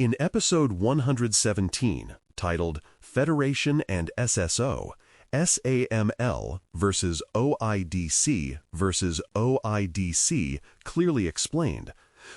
In episode 117, titled Federation and SSO, SAML versus OIDC versus OIDC clearly explained,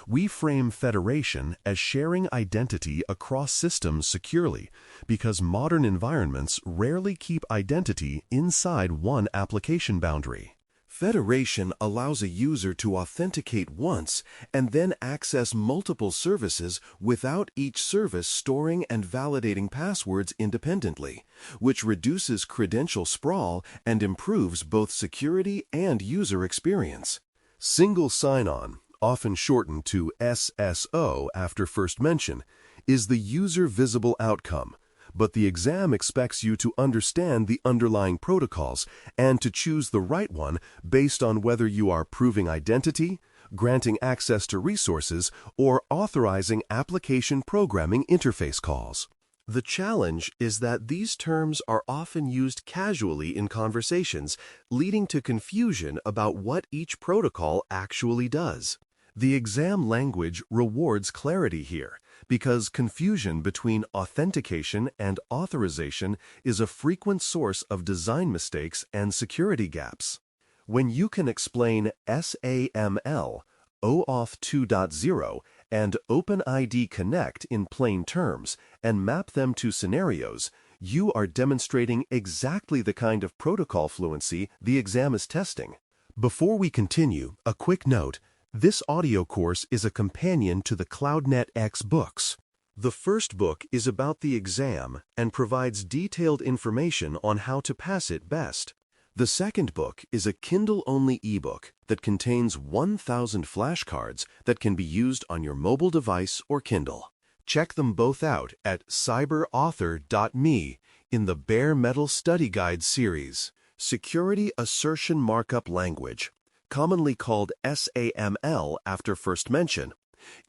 we frame federation as sharing identity across systems securely because modern environments rarely keep identity inside one application boundary. Federation allows a user to authenticate once and then access multiple services without each service storing and validating passwords independently, which reduces credential sprawl and improves both security and user experience. Single sign-on, often shortened to SSO after first mention, is the user visible outcome, but the exam expects you to understand the underlying protocols and to choose the right one based on whether you are proving identity, granting access to resources, or authorizing application programming interface calls. The challenge is that these terms are often used casually in conversations, leading to confusion about what each protocol actually does. The exam language rewards clarity here, because confusion between authentication and authorization is a frequent source of design mistakes and security gaps. When you can explain SAML, OAuth 2.0, and OpenID Connect in plain terms and map them to scenarios, you are demonstrating exactly the kind of protocol fluency the exam is testing. Before we continue, a quick note. This audio course is a companion to the CloudNetX books. The first book is about the exam and provides detailed information on how to pass it best. The second book is a Kindle-only ebook that contains 1,000 flashcards that can be used on your mobile device or Kindle. Check them both out at cyberauthor.me in the Bare Metal Study Guide series. Security Assertion Markup Language, commonly called SAML after first mention,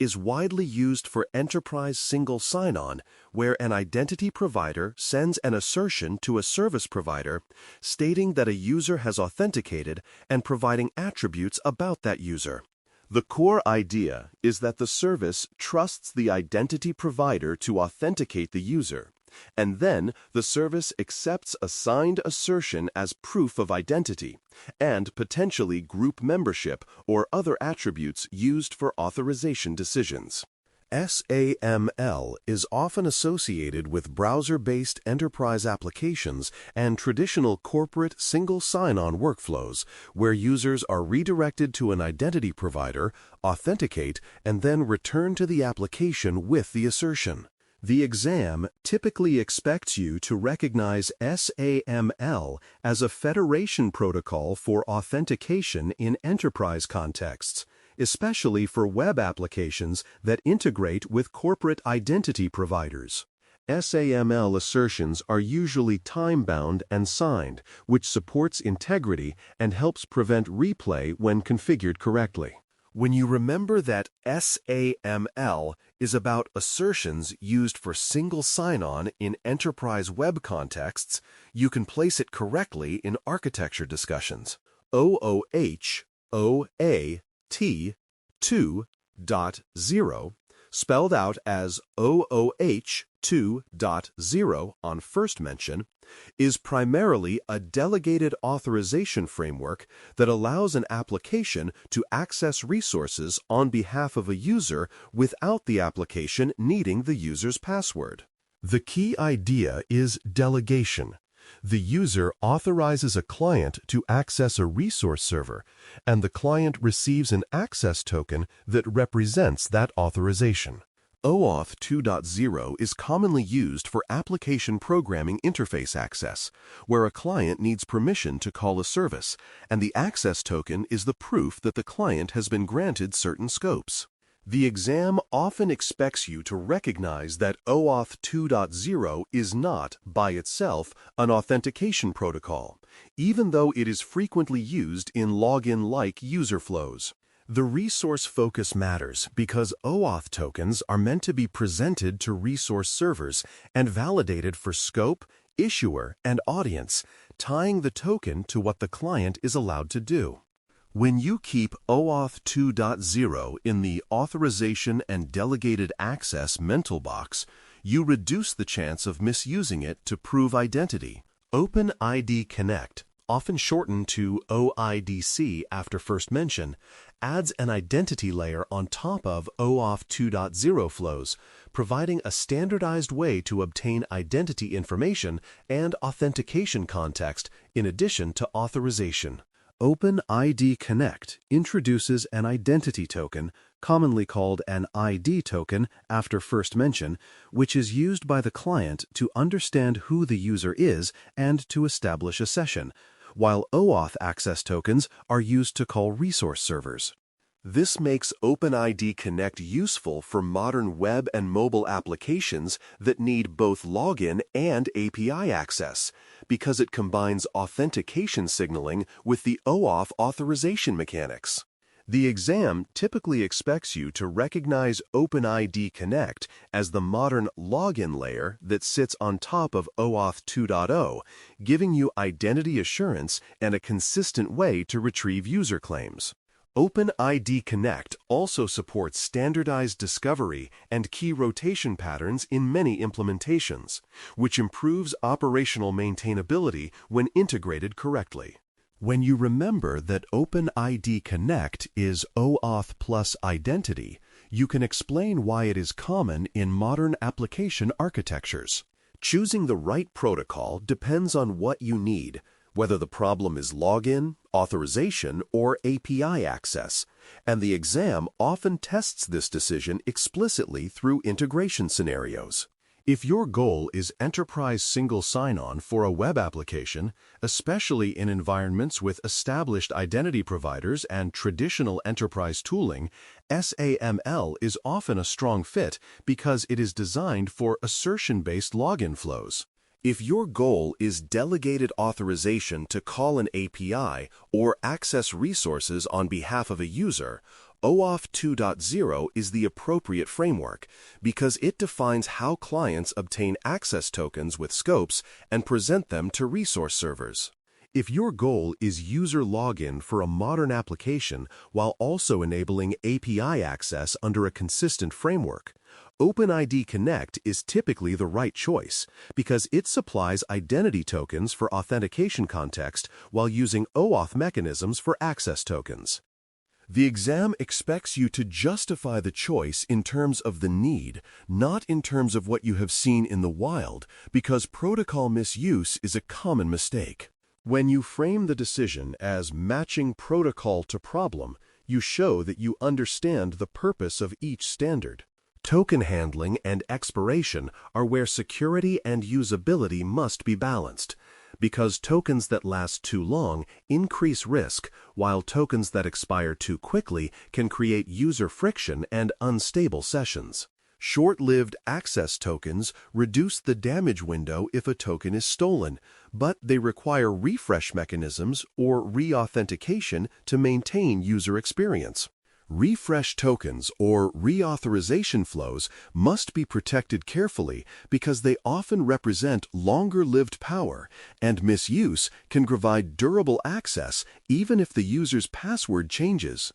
is widely used for enterprise single sign-on, where an identity provider sends an assertion to a service provider stating that a user has authenticated and providing attributes about that user. The core idea is that the service trusts the identity provider to authenticate the user, and then the service accepts a signed assertion as proof of identity and potentially group membership or other attributes used for authorization decisions. SAML is often associated with browser-based enterprise applications and traditional corporate single sign-on workflows where users are redirected to an identity provider, authenticate, and then return to the application with the assertion. The exam typically expects you to recognize SAML as a federation protocol for authentication in enterprise contexts, especially for web applications that integrate with corporate identity providers. SAML assertions are usually time-bound and signed, which supports integrity and helps prevent replay when configured correctly. When you remember that SAML is about assertions used for single sign-on in enterprise web contexts, you can place it correctly in architecture discussions. OAuth 2.0, spelled out as OAuth 2.0 on first mention, is primarily a delegated authorization framework that allows an application to access resources on behalf of a user without the application needing the user's password. The key idea is delegation. The user authorizes a client to access a resource server, and the client receives an access token that represents that authorization. OAuth 2.0 is commonly used for application programming interface access, where a client needs permission to call a service, and the access token is the proof that the client has been granted certain scopes. The exam often expects you to recognize that OAuth 2.0 is not, by itself, an authentication protocol, even though it is frequently used in login-like user flows. The resource focus matters because OAuth tokens are meant to be presented to resource servers and validated for scope, issuer, and audience, tying the token to what the client is allowed to do. When you keep OAuth 2.0 in the authorization and delegated access mental box, you reduce the chance of misusing it to prove identity. OpenID Connect, often shortened to OIDC after first mention, adds an identity layer on top of OAuth 2.0 flows, providing a standardized way to obtain identity information and authentication context in addition to authorization. OpenID Connect introduces an identity token, commonly called an ID token after first mention, which is used by the client to understand who the user is and to establish a session, while OAuth access tokens are used to call resource servers. This makes OpenID Connect useful for modern web and mobile applications that need both login and API access, because it combines authentication signaling with the OAuth authorization mechanics. The exam typically expects you to recognize OpenID Connect as the modern login layer that sits on top of OAuth 2.0, giving you identity assurance and a consistent way to retrieve user claims. OpenID Connect also supports standardized discovery and key rotation patterns in many implementations, which improves operational maintainability when integrated correctly. When you remember that OpenID Connect is OAuth plus identity, you can explain why it is common in modern application architectures. Choosing the right protocol depends on what you need, whether the problem is login, authorization, or API access, and the exam often tests this decision explicitly through integration scenarios. If your goal is enterprise single sign-on for a web application, especially in environments with established identity providers and traditional enterprise tooling, SAML is often a strong fit because it is designed for assertion-based login flows. If your goal is delegated authorization to call an API or access resources on behalf of a user, OAuth 2.0 is the appropriate framework because it defines how clients obtain access tokens with scopes and present them to resource servers. If your goal is user login for a modern application while also enabling API access under a consistent framework, OpenID Connect is typically the right choice because it supplies identity tokens for authentication context while using OAuth mechanisms for access tokens. The exam expects you to justify the choice in terms of the need, not in terms of what you have seen in the wild, because protocol misuse is a common mistake. When you frame the decision as matching protocol to problem, you show that you understand the purpose of each standard. Token handling and expiration are where security and usability must be balanced, because tokens that last too long increase risk, while tokens that expire too quickly can create user friction and unstable sessions. Short-lived access tokens reduce the damage window if a token is stolen, but they require refresh mechanisms or re-authentication to maintain user experience. Refresh tokens or reauthorization flows must be protected carefully because they often represent longer-lived power, and misuse can provide durable access even if the user's password changes.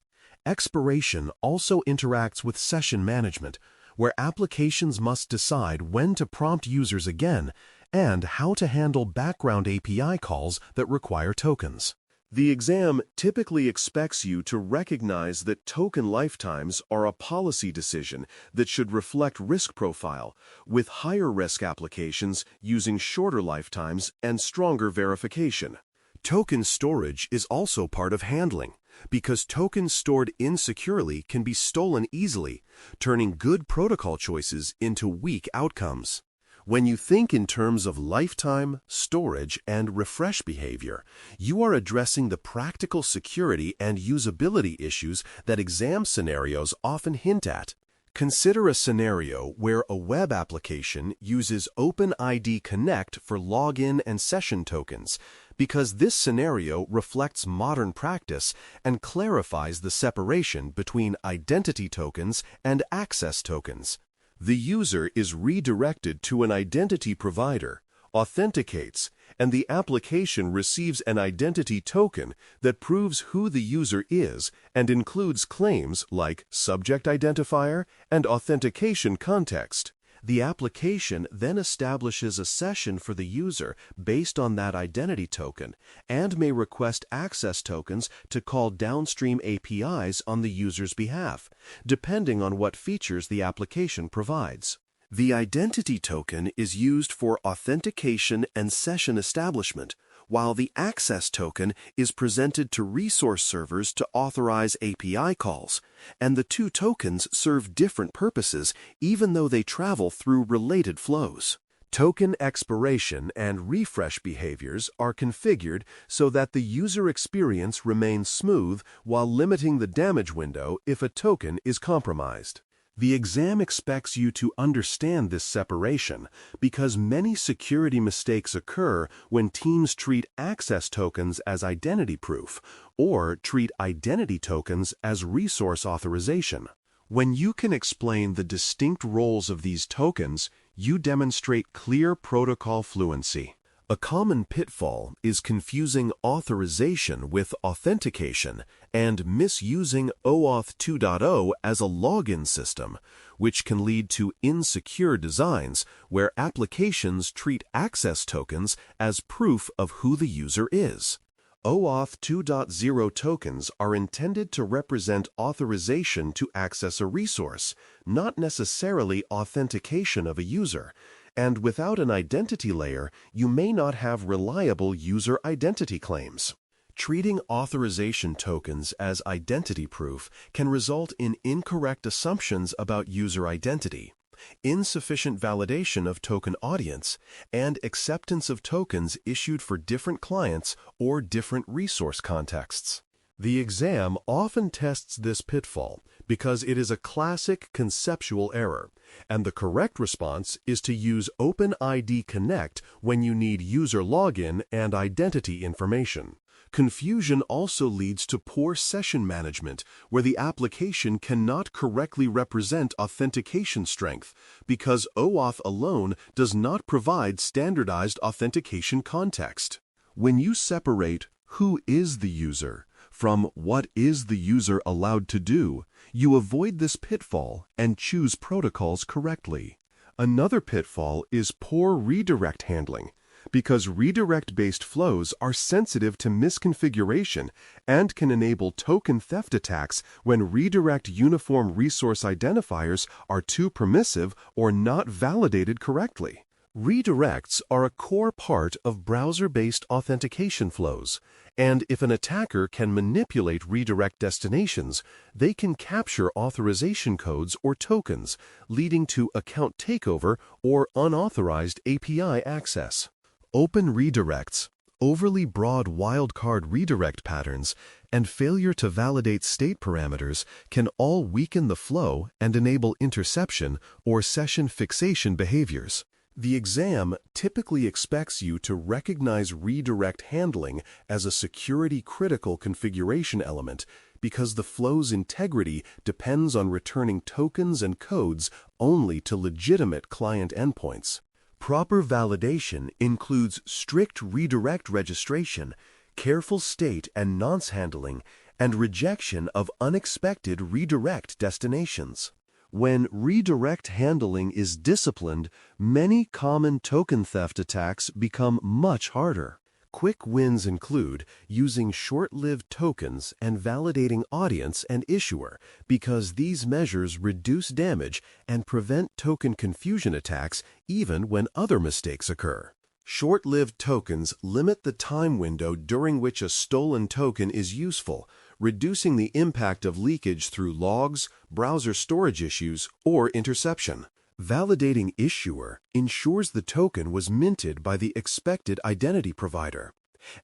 Expiration also interacts with session management, where applications must decide when to prompt users again and how to handle background API calls that require tokens. The exam typically expects you to recognize that token lifetimes are a policy decision that should reflect risk profile, with higher risk applications using shorter lifetimes and stronger verification. Token storage is also part of handling, because tokens stored insecurely can be stolen easily, turning good protocol choices into weak outcomes. When you think in terms of lifetime, storage, and refresh behavior, you are addressing the practical security and usability issues that exam scenarios often hint at. Consider a scenario where a web application uses OpenID Connect for login and session tokens, because this scenario reflects modern practice and clarifies the separation between identity tokens and access tokens. The user is redirected to an identity provider, authenticates, and the application receives an identity token that proves who the user is and includes claims like subject identifier and authentication context. The application then establishes a session for the user based on that identity token and may request access tokens to call downstream APIs on the user's behalf, depending on what features the application provides. The identity token is used for authentication and session establishment, while the access token is presented to resource servers to authorize API calls, and the two tokens serve different purposes even though they travel through related flows. Token expiration and refresh behaviors are configured so that the user experience remains smooth while limiting the damage window if a token is compromised. The exam expects you to understand this separation because many security mistakes occur when teams treat access tokens as identity proof or treat identity tokens as resource authorization. When you can explain the distinct roles of these tokens, you demonstrate clear protocol fluency. A common pitfall is confusing authorization with authentication and misusing OAuth 2.0 as a login system, which can lead to insecure designs where applications treat access tokens as proof of who the user is. OAuth 2.0 tokens are intended to represent authorization to access a resource, not necessarily authentication of a user. And without an identity layer, you may not have reliable user identity claims. Treating authorization tokens as identity proof can result in incorrect assumptions about user identity, insufficient validation of token audience, and acceptance of tokens issued for different clients or different resource contexts. The exam often tests this pitfall because it is a classic conceptual error, and the correct response is to use OpenID Connect when you need user login and identity information. Confusion also leads to poor session management, where the application cannot correctly represent authentication strength because OAuth alone does not provide standardized authentication context. When you separate who is the user from what is the user allowed to do, you avoid this pitfall and choose protocols correctly. Another pitfall is poor redirect handling, because redirect-based flows are sensitive to misconfiguration and can enable token theft attacks when redirect uniform resource identifiers are too permissive or not validated correctly. Redirects are a core part of browser-based authentication flows, and if an attacker can manipulate redirect destinations, they can capture authorization codes or tokens, leading to account takeover or unauthorized API access. Open redirects, overly broad wildcard redirect patterns, and failure to validate state parameters can all weaken the flow and enable interception or session fixation behaviors. The exam typically expects you to recognize redirect handling as a security-critical configuration element because the flow's integrity depends on returning tokens and codes only to legitimate client endpoints. Proper validation includes strict redirect registration, careful state and nonce handling, and rejection of unexpected redirect destinations. When redirect handling is disciplined, many common token theft attacks become much harder. Quick wins include using short-lived tokens and validating audience and issuer because these measures reduce damage and prevent token confusion attacks even when other mistakes occur. Short-lived tokens limit the time window during which a stolen token is useful, reducing the impact of leakage through logs, browser storage issues, or interception. Validating issuer ensures the token was minted by the expected identity provider,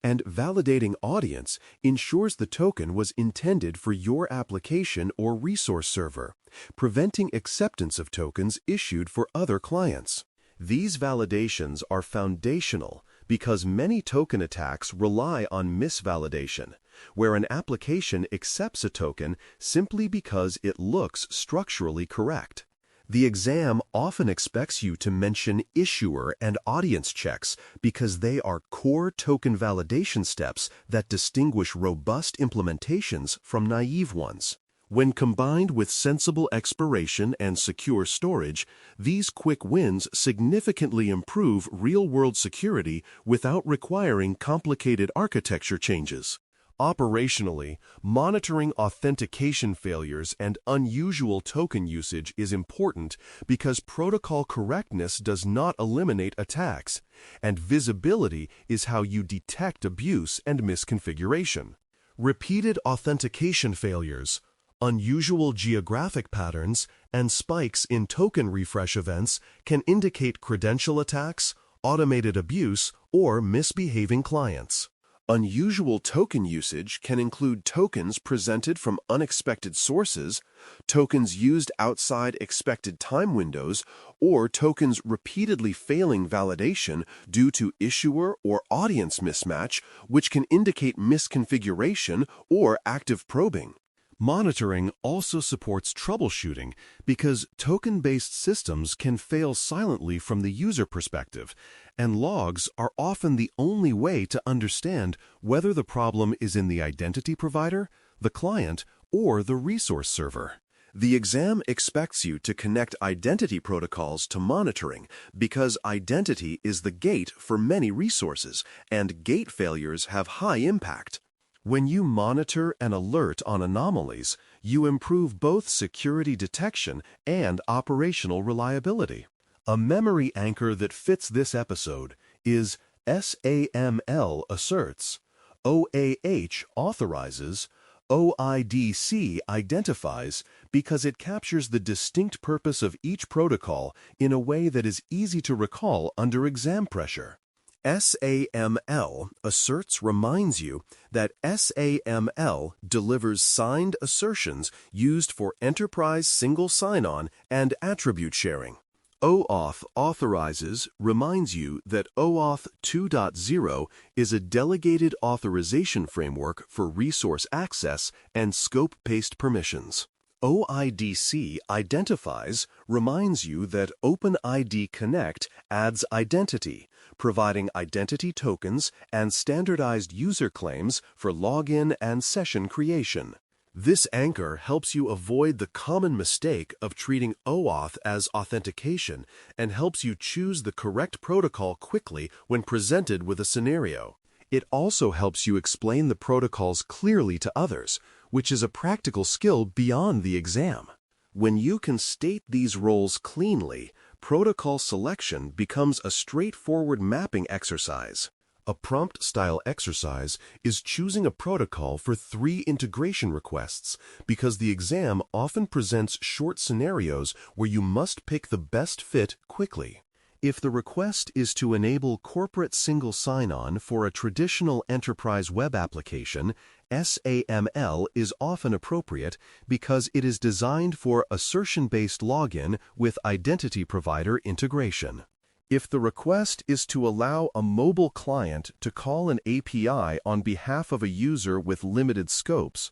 and validating audience ensures the token was intended for your application or resource server, preventing acceptance of tokens issued for other clients. These validations are foundational because many token attacks rely on misvalidation, where an application accepts a token simply because it looks structurally correct. The exam often expects you to mention issuer and audience checks because they are core token validation steps that distinguish robust implementations from naive ones. When combined with sensible expiration and secure storage, these quick wins significantly improve real-world security without requiring complicated architecture changes. Operationally, monitoring authentication failures and unusual token usage is important because protocol correctness does not eliminate attacks, and visibility is how you detect abuse and misconfiguration. Repeated authentication failures, unusual geographic patterns, and spikes in token refresh events can indicate credential attacks, automated abuse, or misbehaving clients. Unusual token usage can include tokens presented from unexpected sources, tokens used outside expected time windows, or tokens repeatedly failing validation due to issuer or audience mismatch, which can indicate misconfiguration or active probing. Monitoring also supports troubleshooting because token-based systems can fail silently from the user perspective, and logs are often the only way to understand whether the problem is in the identity provider, the client, or the resource server. The exam expects you to connect identity protocols to monitoring because identity is the gate for many resources, and gate failures have high impact. When you monitor and alert on anomalies, you improve both security detection and operational reliability. A memory anchor that fits this episode is SAML asserts, OAuth authorizes, OIDC identifies because it captures the distinct purpose of each protocol in a way that is easy to recall under exam pressure. SAML asserts reminds you that SAML delivers signed assertions used for enterprise single sign-on and attribute sharing. OAuth authorizes reminds you that OAuth 2.0 is a delegated authorization framework for resource access and scope-based permissions. OIDC identifies reminds you that OpenID Connect adds identity, providing identity tokens and standardized user claims for login and session creation. This anchor helps you avoid the common mistake of treating OAuth as authentication and helps you choose the correct protocol quickly when presented with a scenario. It also helps you explain the protocols clearly to others, which is a practical skill beyond the exam. When you can state these roles cleanly, protocol selection becomes a straightforward mapping exercise. A prompt-style exercise is choosing a protocol for 3 integration requests because the exam often presents short scenarios where you must pick the best fit quickly. If the request is to enable corporate single sign-on for a traditional enterprise web application, SAML is often appropriate because it is designed for assertion-based login with identity provider integration. If the request is to allow a mobile client to call an API on behalf of a user with limited scopes,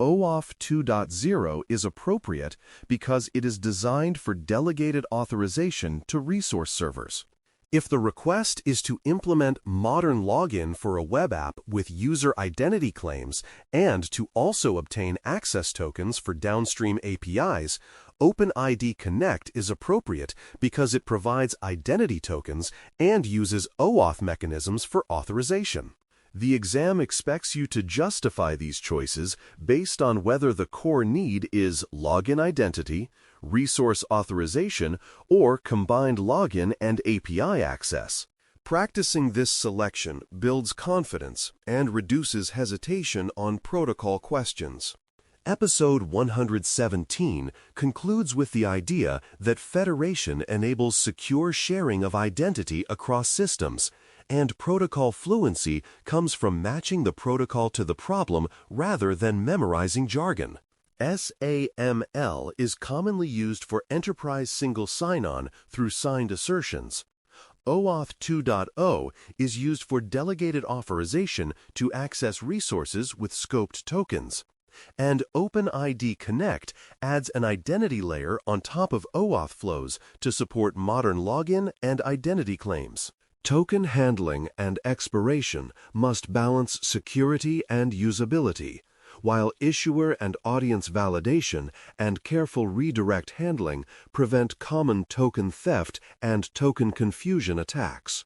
OAuth 2.0 is appropriate because it is designed for delegated authorization to resource servers. If the request is to implement modern login for a web app with user identity claims and to also obtain access tokens for downstream APIs, OpenID Connect is appropriate because it provides identity tokens and uses OAuth mechanisms for authorization. The exam expects you to justify these choices based on whether the core need is login identity, resource authorization, or combined login and API access. Practicing this selection builds confidence and reduces hesitation on protocol questions. Episode 117 concludes with the idea that federation enables secure sharing of identity across systems, and protocol fluency comes from matching the protocol to the problem rather than memorizing jargon. SAML is commonly used for enterprise single sign-on through signed assertions. OAuth 2.0 is used for delegated authorization to access resources with scoped tokens. And OpenID Connect adds an identity layer on top of OAuth flows to support modern login and identity claims. Token handling and expiration must balance security and usability, while issuer and audience validation and careful redirect handling prevent common token theft and token confusion attacks.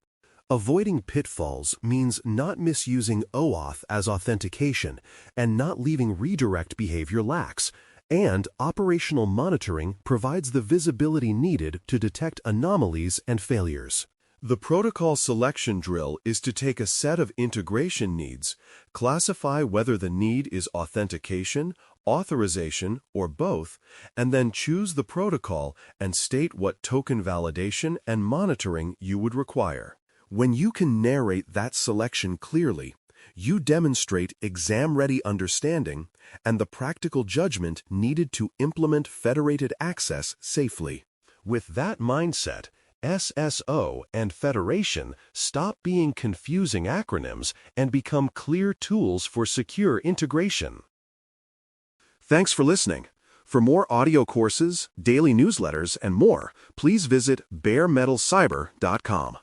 Avoiding pitfalls means not misusing OAuth as authentication and not leaving redirect behavior lax, and operational monitoring provides the visibility needed to detect anomalies and failures. The protocol selection drill is to take a set of integration needs, classify whether the need is authentication, authorization, or both, and then choose the protocol and state what token validation and monitoring you would require. When you can narrate that selection clearly, you demonstrate exam-ready understanding and the practical judgment needed to implement federated access safely. With that mindset, SSO and federation stop being confusing acronyms and become clear tools for secure integration. Thanks for listening. For more audio courses, daily newsletters, and more, please visit baremetalcyber.com.